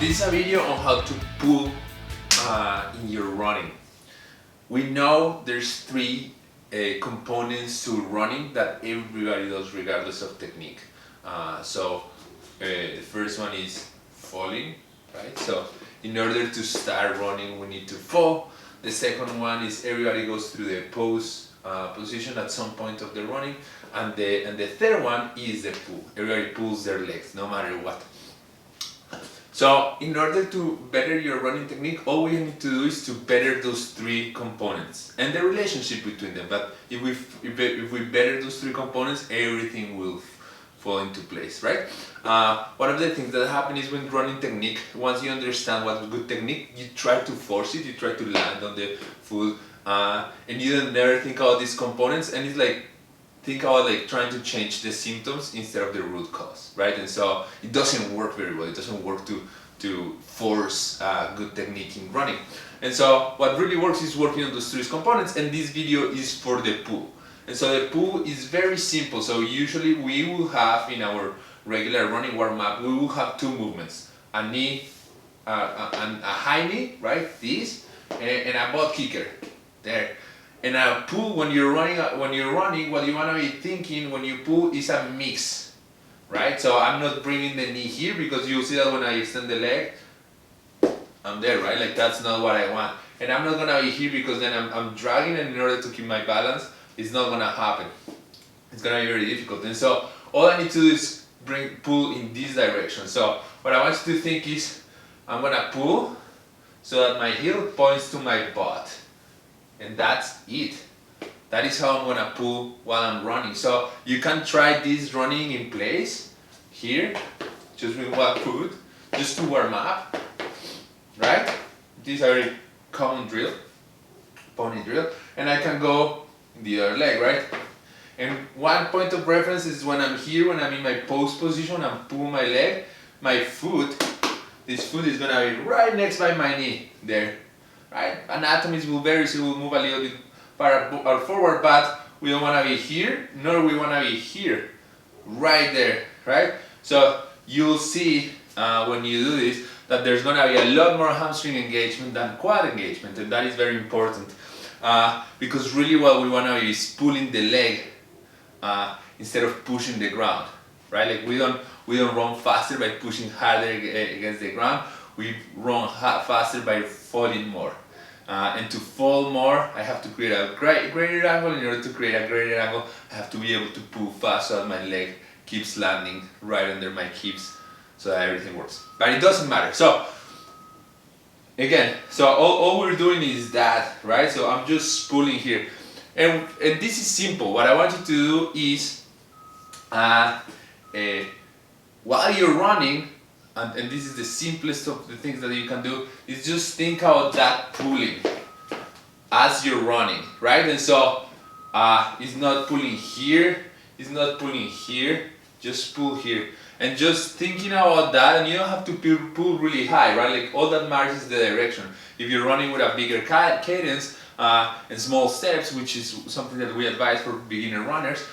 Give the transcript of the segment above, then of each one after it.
This is a video on how to pull in your running. We know there's three components to running that everybody does regardless of technique. The first one is falling, right? So in order to start running, we need to fall. The second one is everybody goes through the pose position at some point of the running, and the third one is the pull. Everybody pulls their legs, no matter what. So in order to better your running technique, all we need to do is to better those three components and the relationship between them. But if we better those three components, everything will fall into place, right? One of the things that happen is when running technique, once you understand what's good technique, you try to force it, you try to land on the foot, and you don't never think about these components, and it's like, think about like trying to change the symptoms instead of the root cause, right? And so it doesn't work very well. It doesn't work to force good technique in running. And so what really works is working on those three components, and this video is for the pull. And so the pull is very simple. So usually we will have in our regular running warm-up, we will have two movements: a knee, a high knee, right? This, and a butt kicker, there. And a pull, when you're running, what you want to be thinking when you pull is a mix, right? So I'm not bringing the knee here, because you'll see that when I extend the leg, I'm there, right? Like that's not what I want. And I'm not gonna be here, because then I'm dragging, and in order to keep my balance, it's not gonna happen. It's gonna be very difficult. And so all I need to do is pull in this direction. So what I want you to think is, I'm gonna pull so that my heel points to my butt. And that's it. That is how I'm gonna pull while I'm running. So you can try this running in place here, just with one foot, just to warm up, right? This is a very common drill, pony drill, and I can go the other leg, right? And one point of reference is when I'm here, when I'm in my pose position, I'm pulling my leg, my foot, this foot is gonna be right next by my knee, there. Right? Anatomies will vary, so we'll move a little bit forward, but we don't want to be here, nor we want to be here, right there, right? So you'll see when you do this that there's going to be a lot more hamstring engagement than quad engagement, and that is very important, because really what we want to be is pulling the leg instead of pushing the ground, right? Like we don't run faster by pushing harder against the ground. We run faster by falling more. And to fall more, I have to create a greater angle. In order to create a greater angle, I have to be able to pull fast so that my leg keeps landing right under my hips, so that everything works. But it doesn't matter. So again, so all we're doing is that, right? So I'm just pulling here. And this is simple. What I want you to do is, while you're running, and this is the simplest of the things that you can do, is just think about that pulling as you're running, right? And so it's not pulling here, it's not pulling here, just pull here. And just thinking about that, and you don't have to pull really high, right? Like all that matters is the direction. If you're running with a bigger cadence and small steps, which is something that we advise for beginner runners,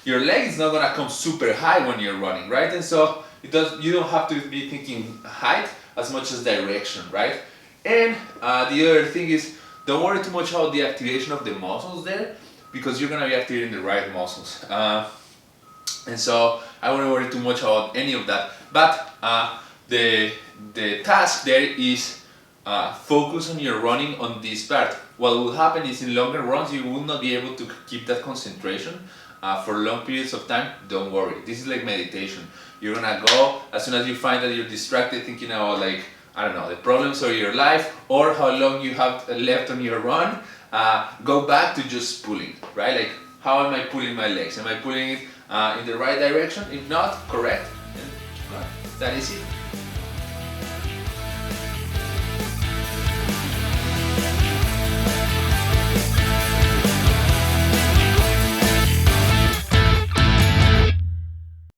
your leg is not gonna come super high when you're running, right? And so you don't have to be thinking height as much as direction, right? And the other thing is, don't worry too much about the activation of the muscles there, because you're gonna be activating the right muscles. And so I wouldn't worry too much about any of that. But the task there is focus on your running on this part. What will happen is in longer runs, you will not be able to keep that concentration for long periods of time. Don't worry. This is like meditation. You're gonna go, as soon as you find that you're distracted thinking about, like, I don't know, the problems of your life or how long you have left on your run, go back to just pulling, right? Like, how am I pulling my legs? Am I pulling it in the right direction? If not, correct. That is it.